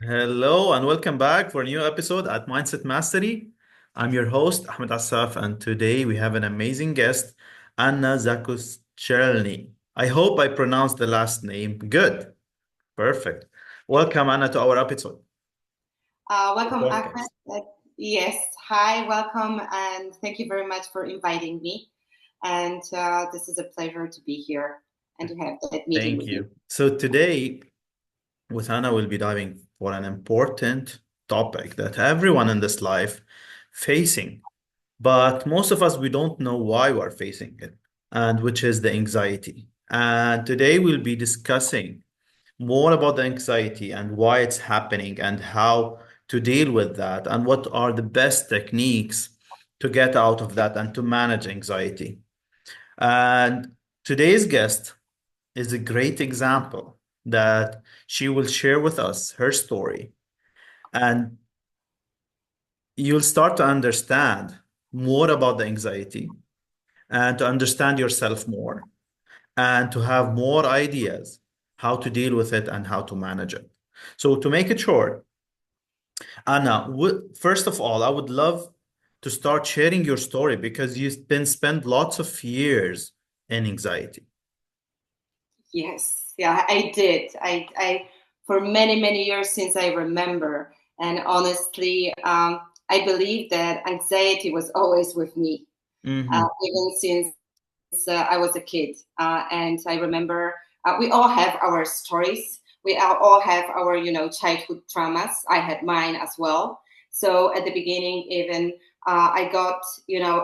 Hello and welcome back for a new episode at Mindset Mastery. I'm your host, Ahmed Assaf, and today we have an amazing guest, Anna Zakościelny. I hope I pronounced the last name good. Perfect. Welcome, Anna, to our episode. The Welcome, Ahmed. podcast. Yes, hi, welcome, and thank you very much for inviting me. And this is a pleasure to be here and to have that meeting Thank with you. you. So today, with Anna, we'll be diving for an important topic that everyone in this life facing, but most of us we don't know why we're facing it, and which is the anxiety. And today we'll be discussing more about the anxiety and why it's happening and how to deal with that and what are the best techniques to get out of that and to manage anxiety. And today's guest is a great example that she will share with us her story, and you'll start to understand more about the anxiety and to understand yourself more and to have more ideas how to deal with it and how to manage it. So, to make it short, Anna, first of all, I would love to start sharing your story because you've been spent lots of years in anxiety. Yes, yeah, I did. I for many, many years since I remember. And honestly, I believe that anxiety was always with me, Hmm. even since I was a kid. And I remember we all have our stories. We all have our, childhood traumas. I had mine as well. So at the beginning, even I got,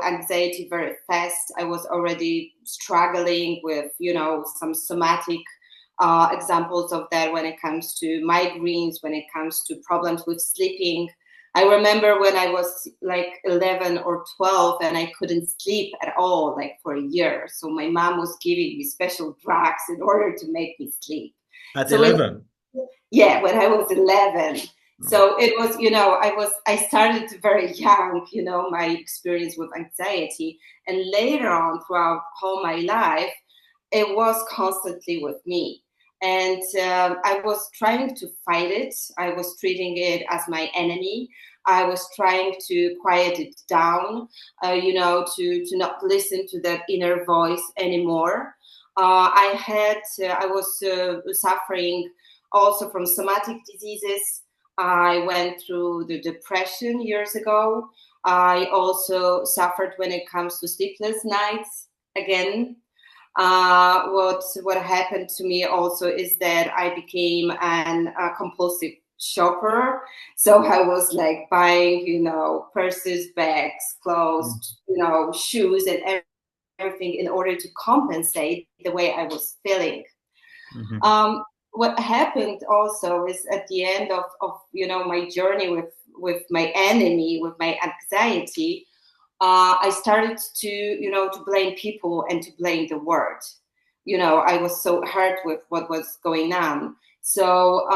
anxiety very fast. I was already struggling with, some somatic examples of that when it comes to migraines, when it comes to problems with sleeping. I remember when I was like 11 or 12 and I couldn't sleep at all, like for a year. So my mom was giving me special drugs in order to make me sleep. At So when 11. yeah, when I was 11. Oh. So it was, I started very young, my experience with anxiety. And later on, throughout all my life, it was constantly with me. And I was trying to fight it. I was treating it as my enemy. I was trying to quiet it down, to not listen to that inner voice anymore. I was suffering also from somatic diseases. I went through the depression years ago. I also suffered when it comes to sleepless nights again. What happened to me also is that I became a compulsive shopper. So I was like buying, purses, bags, clothes, shoes, and everything in order to compensate the way I was feeling. Mm-hmm. Um, what happened also is at the end of my journey with my enemy, with my anxiety, I started to blame people and to blame the world. I was so hurt with what was going on. So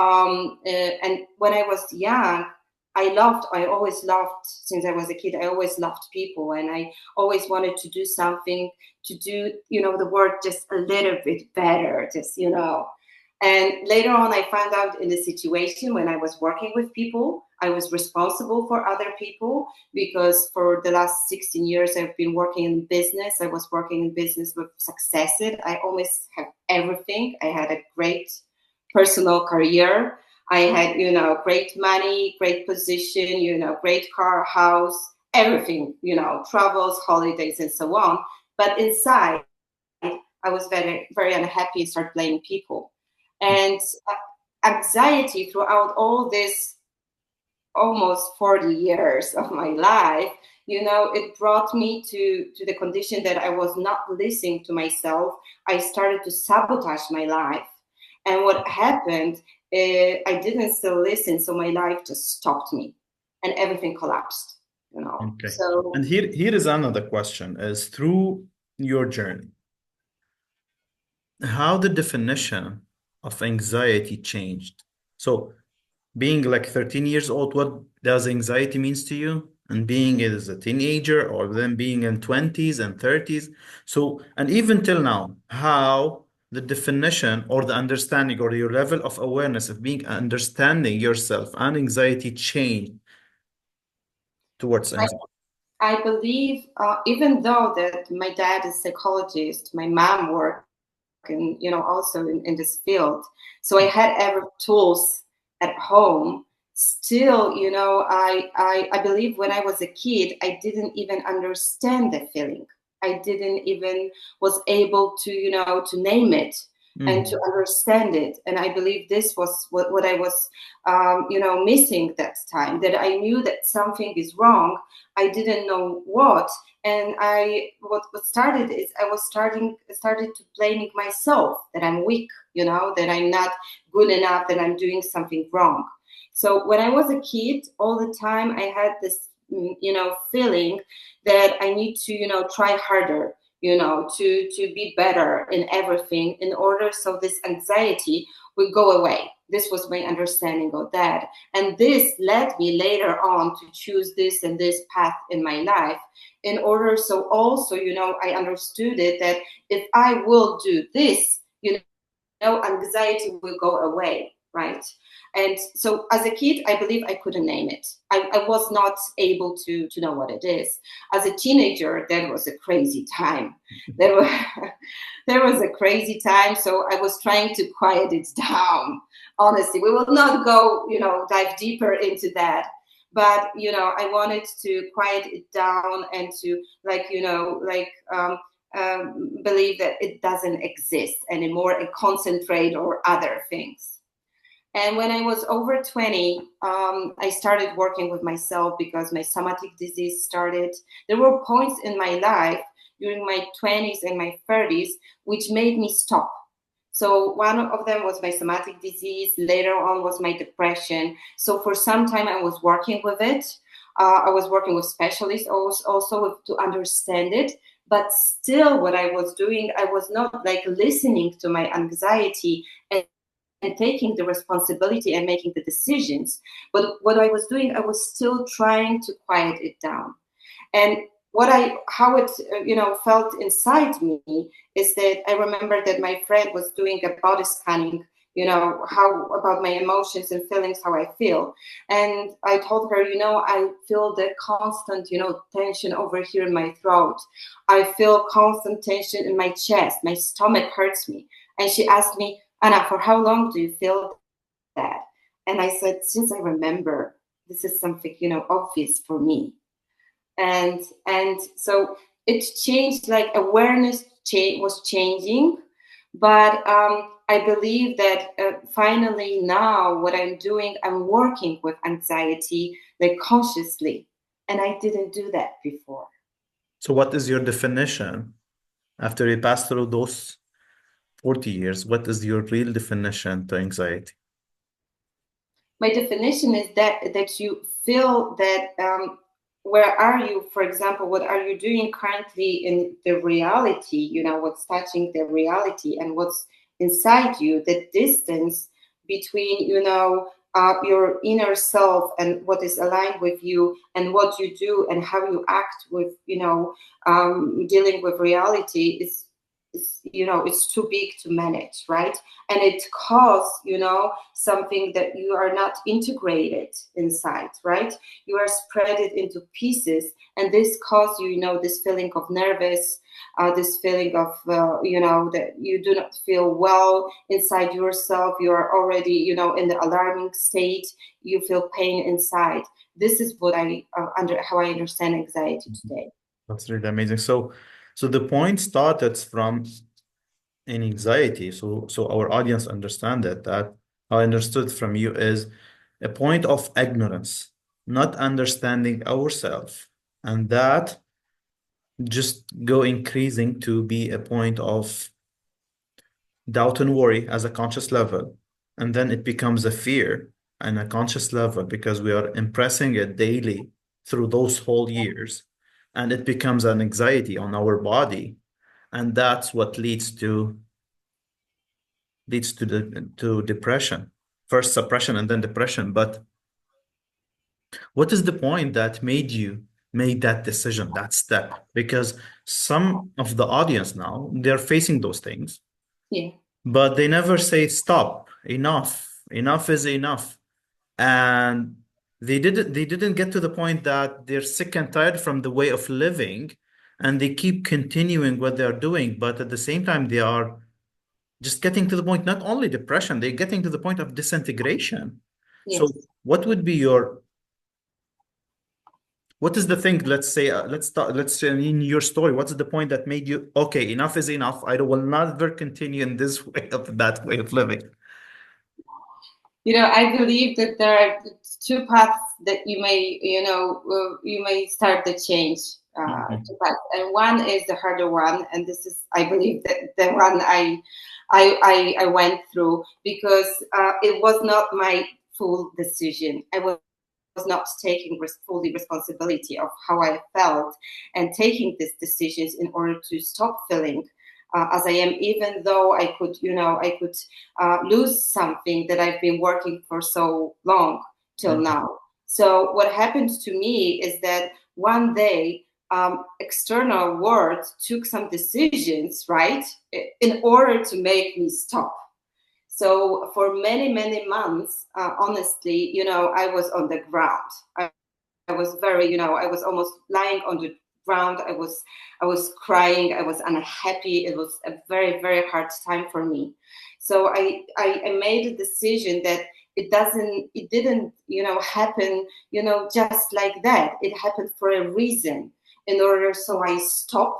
and when I was young, I always loved, since I was a kid, I always loved people, and I always wanted to do something to do, the world just a little bit better, and later on, I found out in a situation when I was working with people, I was responsible for other people because for the last 16 years, I've been working in business. I was working in business with successes. I almost have everything. I had a great personal career. I had, great money, great position, great car, house, everything, travels, holidays, and so on. But inside, I was very, very unhappy and started blaming people. And anxiety throughout all this almost 40 years of my life, it brought me to the condition that I was not listening to myself. I started to sabotage my life. And what happened, I didn't still listen. So my life just stopped me and everything collapsed, Okay. So And here is another question is through your journey, how the definition of anxiety changed? So being like 13 years old, what does anxiety means to you? And being as a teenager or then being in 20s and 30s. So, and even till now, how the definition or the understanding or your level of awareness of being understanding yourself and anxiety change towards I, anxiety? I believe, even though that my dad is psychologist, my mom worked and also in this field, so I had every tools at home. Still, I believe when I was a kid, I didn't even understand the feeling. I didn't even was able to to name it and to Mhm. understand it. And I believe this was what I was missing that time, that I knew that something is wrong. I didn't know what. And what started is I was started to blaming myself, that I'm weak, that I'm not good enough, that I'm doing something wrong. So when I was a kid, all the time I had this feeling that I need to try harder, to be better in everything, in order so this anxiety would go away. This was my understanding of that, and this led me later on to choose this and this path in my life, in order so also I understood it, that if I will do this, anxiety will go away, right? And so as a kid, I believe I couldn't name it. I was not able to know what it is. As a teenager, that was a crazy time. There was there was a crazy time. So I was trying to quiet it down. Honestly, we will not go, dive deeper into that. But I wanted to quiet it down and to believe that it doesn't exist anymore and concentrate on other things. And when I was over 20, I started working with myself because my somatic disease started. There were points in my life during my 20s and my 30s which made me stop. So one of them was my somatic disease. Later on was my depression. So for some time I was working with it. I was working with specialists also to understand it. But still, what I was doing, I was not like listening to my anxiety and taking the responsibility and making the decisions. But what I was doing, I was still trying to quiet it down. And how it felt inside me is that I remember that my friend was doing a body scanning, how about my emotions and feelings, how I feel. And I told her, I feel the constant, tension over here in my throat. I feel constant tension in my chest. My stomach hurts me. And she asked me, Anna, for how long do you feel that? And I said, since I remember, this is something, obvious for me. And so it changed, like awareness was changing. But I believe that finally now what I'm doing, I'm working with anxiety like consciously, and I didn't do that before. So, what is your definition after you pass through those 40 years? What is your real definition to anxiety? My definition is that you feel that where are you, for example, what are you doing currently in the reality, what's touching the reality and what's inside you, the distance between your inner self and what is aligned with you, and what you do and how you act with dealing with reality is it's too big to manage, right? And it causes something that you are not integrated inside, right? You are spread it into pieces, and this causes this feeling of nervous, this feeling of that you do not feel well inside yourself. You are already in the alarming state. You feel pain inside. This is what I how I understand anxiety today. That's really amazing. So the point started from an anxiety. So our audience understand that I understood from you is a point of ignorance, not understanding ourselves, and that just go increasing to be a point of doubt and worry as a conscious level. And then it becomes a fear and a conscious level because we are impressing it daily through those whole years. And it becomes an anxiety on our body. And that's what leads to depression. First suppression and then depression. But what is the point that made you make that decision, that step? Because some of the audience now, they're facing those things Yeah. but they never say stop, enough is enough. And they didn't get to the point that they're sick and tired from the way of living, and they keep continuing what they're doing, but at the same time they are just getting to the point, not only depression, they're getting to the point of disintegration. So Yes. what would be your, what is the thing, let's say, let's say in your story, what's the point that made you, okay, enough is enough, I will never continue in this way of that way of living? I believe that there are two paths that you may, you may start the change. Mhm. Two paths, and one is the harder one, and this is, I believe, that the one I went through, because it was not my full decision. I was not taking fully responsibility of how I felt and taking these decisions in order to stop feeling as I am, even though I could lose something that I've been working for so long till Mhm. now. So what happened to me is that one day external world took some decisions, right, in order to make me stop. So for many, many months, honestly, I was on the ground. I was very, I was almost lying on the ground. I was crying. I was unhappy. It was a very, very hard time for me. So I made a decision that it didn't, happen, just like that. It happened for a reason. In order, so I stop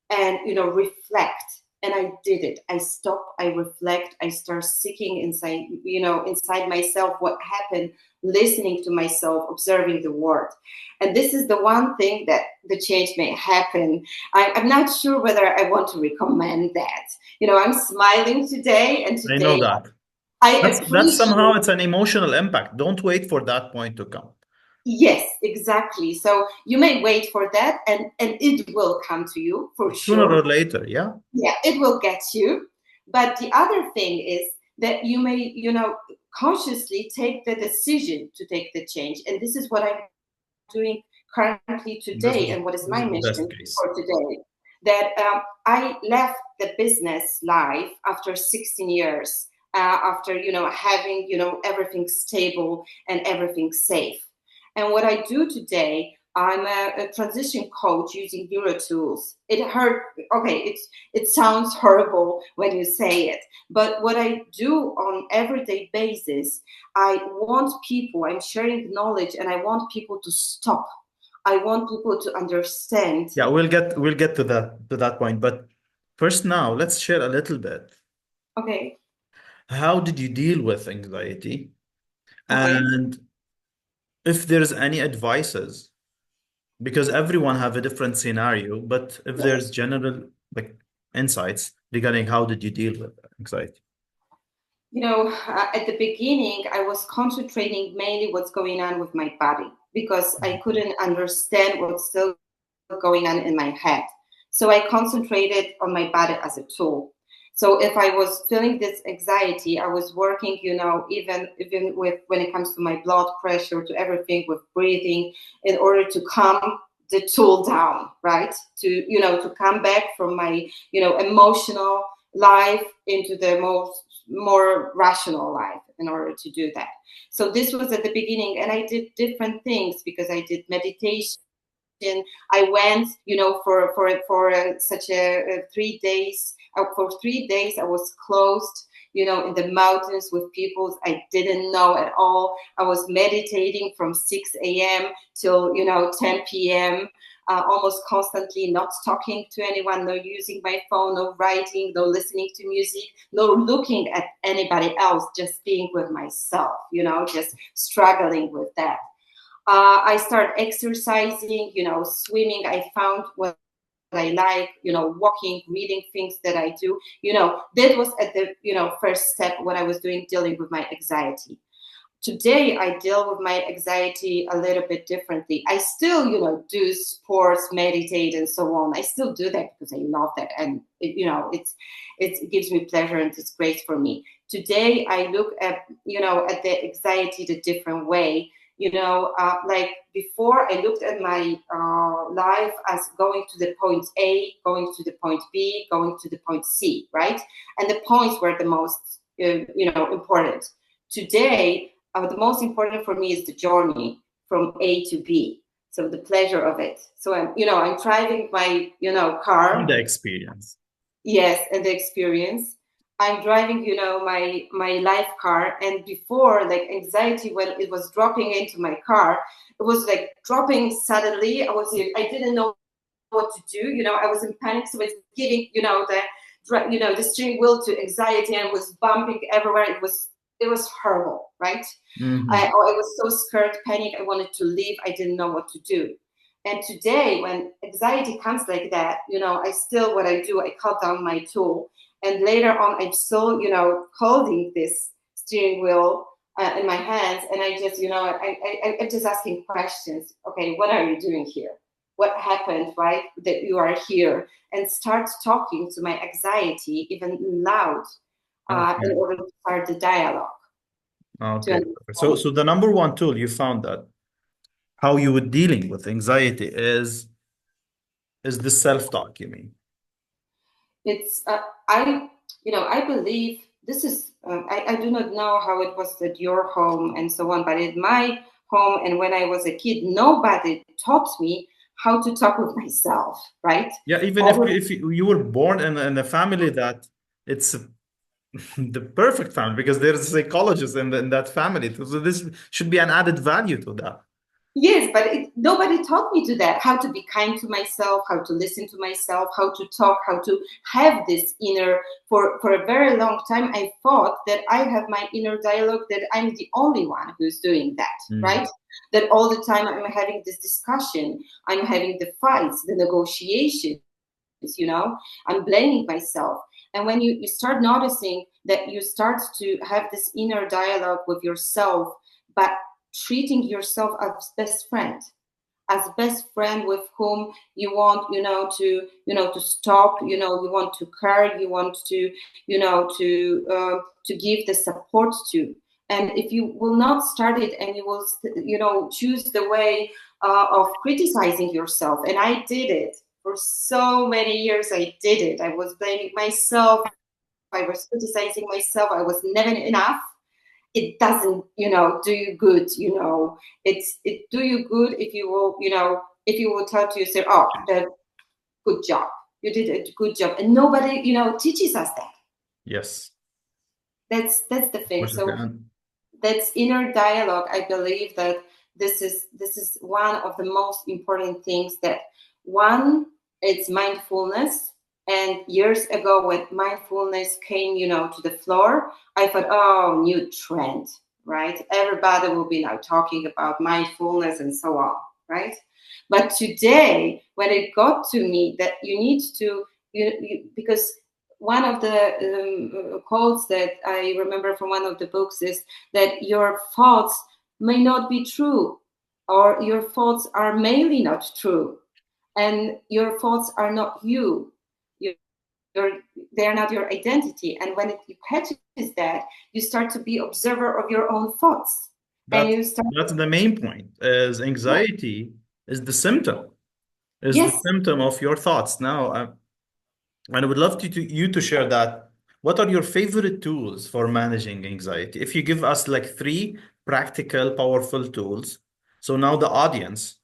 and reflect, and I did it. I stop, I reflect, I start seeking inside, inside myself what happened, listening to myself, observing the world. And this is the one thing that the change may happen. I'm not sure whether I want to recommend that. I'm smiling today, and I know today that. I That's somehow appreciate. it's an emotional impact. Don't wait for that point to come. Yes, exactly. So you may wait for that, and it will come to you for Sooner sure. or later, yeah. Yeah, it will get you. But the other thing is that you may, consciously take the decision to take the change. And this is what I'm doing currently This today, is and what is this my is the best mission case. for today. That I left the business life after 16 years, after, having, everything stable and everything safe. And what I do today, I'm a transition coach using neuro tools. It sounds horrible when you say it, but what I do on everyday basis, I want people, I'm sharing knowledge, and I want people to stop. I want people to understand. Yeah, we'll get to that point. But first now, let's share a little bit. Okay, How did you deal with anxiety? okay. And if there's any advices, because everyone have a different scenario, but if there's Yes. general like insights regarding how did you deal with anxiety? At the beginning, I was concentrating mainly what's going on with my body, because I couldn't understand what's still going on in my head. So I concentrated on my body as a tool. So if I was feeling this anxiety, I was working, even with when it comes to my blood pressure, to everything with breathing, in order to calm the tool down, right? To come back from my, emotional life into the more rational life, in order to do that. So this was at the beginning, and I did different things, because I did meditation. I went, for such a 3 days. For 3 days, I was closed, in the mountains with people I didn't know at all. I was meditating from 6 a.m. till 10 p.m. Almost constantly, not talking to anyone, no using my phone, no writing, no listening to music, no looking at anybody else, just being with myself, just struggling with that. I started exercising, swimming. I found what I like, walking, reading things that I do. That was at the, first step, what I was doing, dealing with my anxiety. Today, I deal with my anxiety a little bit differently. I still, do sports, meditate, and so on. I still do that because I love that, and it gives me pleasure, and it's great for me. Today, I look at, at the anxiety the different way. Like before, I looked at my life as going to the point A, going to the point B, going to the point C, right? And the points were the most, important. Today, the most important for me is the journey from A to B. So the pleasure of it. So I'm driving my, And car. the experience. Yes, and the experience. I'm driving, my life car, and before, like anxiety, when it was dropping into my car, it was like dropping suddenly. I didn't know what to do. I was in panic, so it's giving, the steering wheel to anxiety, and was bumping everywhere. It was horrible, right? I was so scared, panic. I wanted to leave. I didn't know what to do. And today, when anxiety comes like that, what I do, I cut down my tool. And later on, I'm still, holding this steering wheel in my hands. And I just, I'm just asking questions. Okay, what are you doing here? What happened, right? That you are here, and start talking to my anxiety, even loud, in Okay. order to start the dialogue. To Okay. So, understand. so the number one tool you found that how you were dealing with anxiety is the self-talk, you mean? It's I believe this is I do not know how it was at your home and so on, but at my home and when I was a kid, nobody taught me how to talk with myself, right? Yeah, even if Always. you were born in a family that it's the perfect family because there's a psychologist in that family. So this should be an added value to that. Yes, but nobody taught me to that. How to be kind to myself, how to listen to myself, how to talk, how to have this inner. For a very long time, I thought that I have my inner dialogue, that I'm the only one who's doing that, Mm. right? That all the time I'm having this discussion, I'm having the fights, the negotiations, I'm blaming myself. And when you start noticing that you start to have this inner dialogue with yourself, but treating yourself as best friend with whom you want, to stop, you want to care, you want to, to give the support to. And if you will not start it, and you will, choose the way of criticizing yourself, and I did it for so many years. I did it. I was blaming myself. I was criticizing myself. I was never enough. It doesn't, do you good. It do you good if you will, if you will tell to yourself, oh, that good job, you did a good job, and nobody, teaches us that. Yes, That's the thing. unfortunately. So that's inner dialogue. I believe that this is one of the most important things. That one, it's mindfulness. And years ago, when mindfulness came, to the floor, I thought, oh, new trend, right? Everybody will be now talking about mindfulness and so on, right? But today, when it got to me that you need to, because one of the quotes that I remember from one of the books is that your thoughts may not be true, or your thoughts are mainly not true, and your thoughts are not you. You're, they're not your identity. And when you catches that, you start to be observer of your own thoughts, and That's you start. that's the main point. Is anxiety is the symptom, is the Yes, symptom of your thoughts. Now, and I would love you to share that. What are your favorite tools for managing anxiety? If you give us like three practical, powerful tools. So now the audience,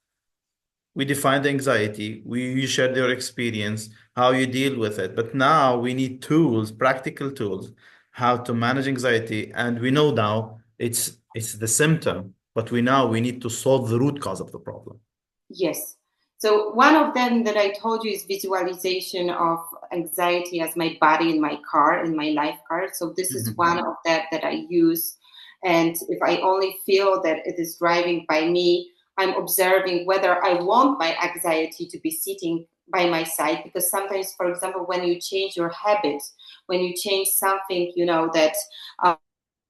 we defined anxiety, you shared your experience, how you deal with it. But now we need tools, practical tools, how to manage anxiety. And we know now it's the symptom, but we need to solve the root cause of the problem. yes. So one of them that I told you is visualization of anxiety as my body in my car, in my life car. So this is Mhm. one of that I use. And if I only feel that it is driving by me, I'm observing whether I want my anxiety to be sitting by my side. Because sometimes, for example, when you change your habits, when you change something, that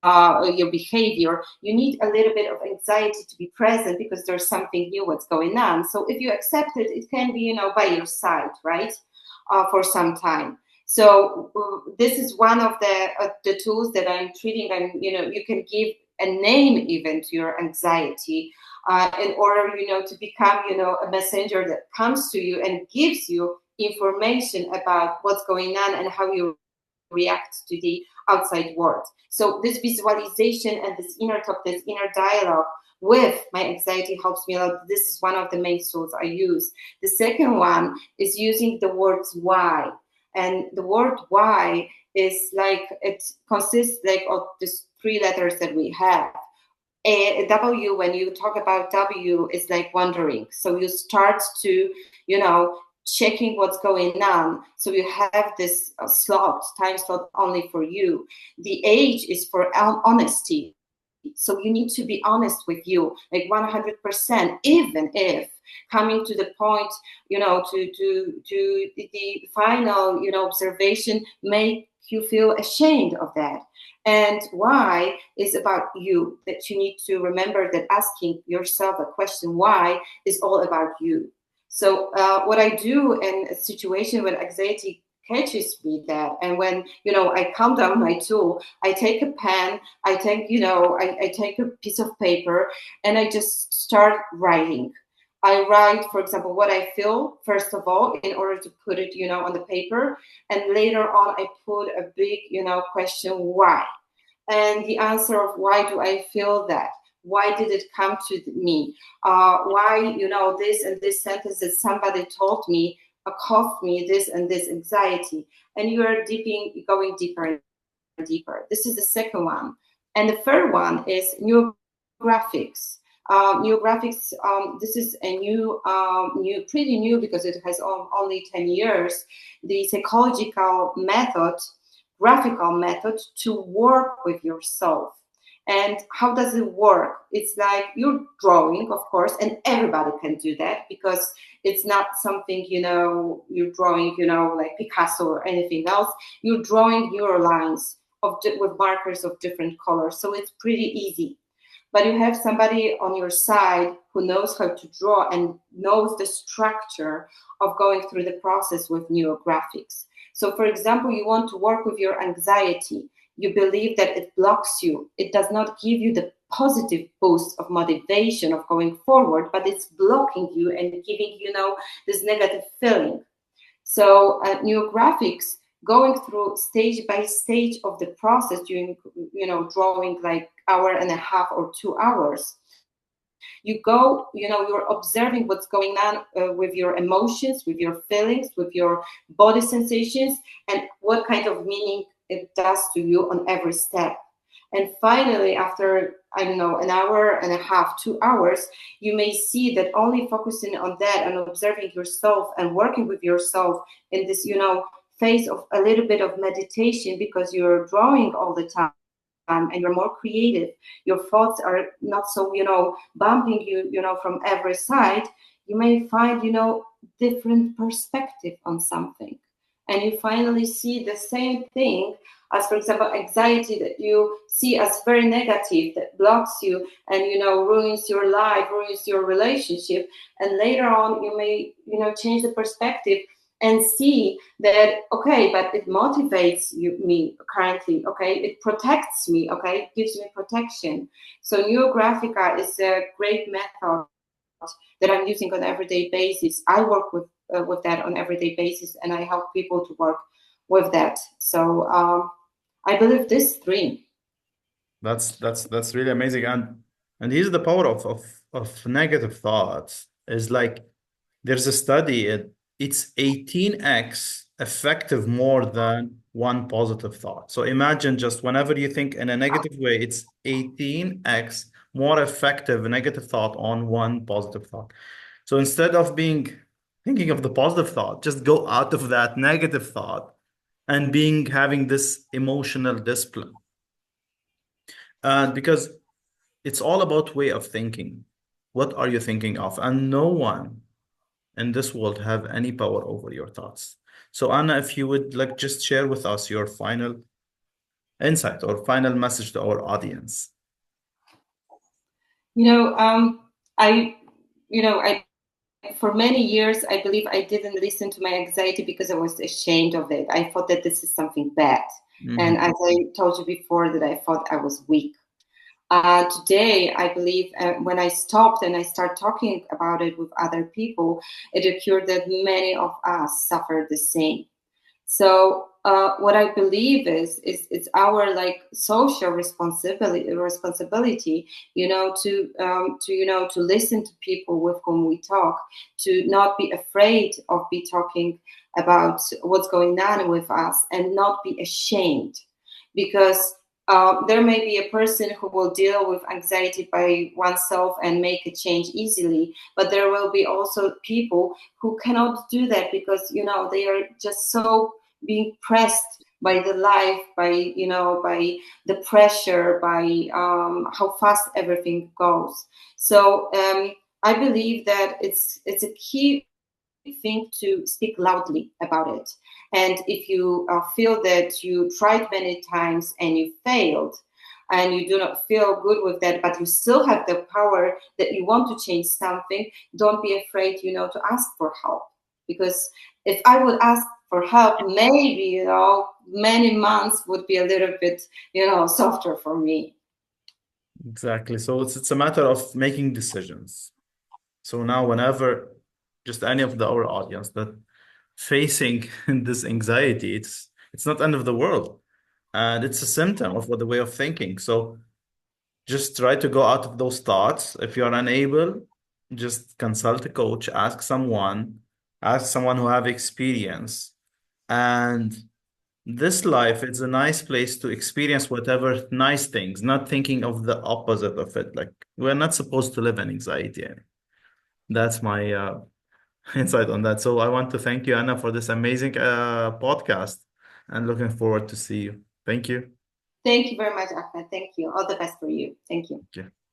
uh, your behavior, you need a little bit of anxiety to be present, because there's something new what's going on. So if you accept it, it can be, by your side, right, for some time. So this is one of the tools that I'm treating. And you can give a name even to your anxiety, in order, to become, a messenger that comes to you and gives you information about what's going on and how you react to the outside world. So this visualization and this inner talk, this inner dialogue with my anxiety helps me a lot. This is one of the main tools I use. The second one is using the words why. And the word why is like, it consists like of these three letters that we have. A W, when you talk about W, is like wondering. So you start to, checking what's going on. So you have this time slot only for you. The H is for honesty. So you need to be honest with you, like 100%, even if coming to the point, to the final, observation make you feel ashamed of that. And why is about you, that you need to remember that asking yourself a question, why, is all about you. So what I do in a situation when anxiety catches me that, and when, I calm down my tool, I take a pen, I take, I take a piece of paper, and I just start writing. I write, for example, what I feel, first of all, in order to put it, on the paper. And later on, I put a big, question, why? And the answer of why do I feel that? Why did it come to me? Why, this and this sentence that somebody told me caused me this and this anxiety. And you are going deeper and deeper. This is the second one. And the third one is neurographics. Neurographics, this is a pretty new, because it has only 10 years, the psychological method, graphical method to work with yourself. And how does it work? It's like you're drawing, of course, and everybody can do that, because it's not something, you're drawing, like Picasso or anything else. You're drawing your lines with markers of different colors. So it's pretty easy. But you have somebody on your side who knows how to draw and knows the structure of going through the process with neurographics. So, for example, you want to work with your anxiety. You believe that it blocks you. It does not give you the positive boost of motivation of going forward, but it's blocking you and giving, this negative feeling. So neurographics, going through stage by stage of the process during, drawing like hour and a half or 2 hours. You go, you're observing what's going on with your emotions, with your feelings, with your body sensations, and what kind of meaning it does to you on every step. And finally, after, I don't know, an hour and a half, 2 hours, you may see that only focusing on that and observing yourself and working with yourself in this, phase of a little bit of meditation, because you're drawing all the time and you're more creative. Your thoughts are not so, bumping you, from every side. You may find, different perspective on something. And you finally see the same thing as, for example, anxiety that you see as very negative, that blocks you and, ruins your life, ruins your relationship. And later on, you may, change the perspective and see that, okay, but it motivates me currently, okay? It protects me, okay? It gives me protection. So Neurographica is a great method that I'm using on an everyday basis. I work with that on everyday basis, and I help people to work with that. So I believe this three. That's really amazing. And here's the power of negative thoughts. Is like there's a study, it's 18x effective more than one positive thought. So imagine, just whenever you think in a negative way, it's 18x more effective negative thought on one positive thought. So instead of thinking of the positive thought, just go out of that negative thought and having this emotional discipline. Because it's all about way of thinking. What are you thinking of? And no one in this world have any power over your thoughts. So Anna, if you would like just share with us your final insight or final message to our audience. I for many years, I believe I didn't listen to my anxiety because I was ashamed of it. I thought that this is something bad. Mm-hmm. And as I told you before, that I thought I was weak. Today, I believe when I stopped and I start talking about it with other people, it occurred that many of us suffer the same. So what I believe is it's our like social responsibility, to listen to people with whom we talk, to not be afraid of be talking about what's going on with us, and not be ashamed, because there may be a person who will deal with anxiety by oneself and make a change easily, but there will be also people who cannot do that because they are just so being pressed by the life, by the pressure, by how fast everything goes. So I believe that it's a key thing to speak loudly about it. And if you feel that you tried many times and you failed, and you do not feel good with that, but you still have the power that you want to change something, don't be afraid, to ask for help. Because if I would ask for help, maybe, many months would be a little bit, softer for me. Exactly. So it's a matter of making decisions. So now, whenever just any of our audience that facing this anxiety, it's not end of the world, and it's a symptom of what the way of thinking. So just try to go out of those thoughts. If you are unable, just consult a coach, ask someone who have experience. And this life is a nice place to experience whatever nice things, not thinking of the opposite of it. Like we're not supposed to live in anxiety. That's my insight on that. So I want to thank you, Anna, for this amazing podcast and looking forward to see you. Thank you. Thank you very much, Ahmed. Thank you. All the best for you. Thank you. Okay.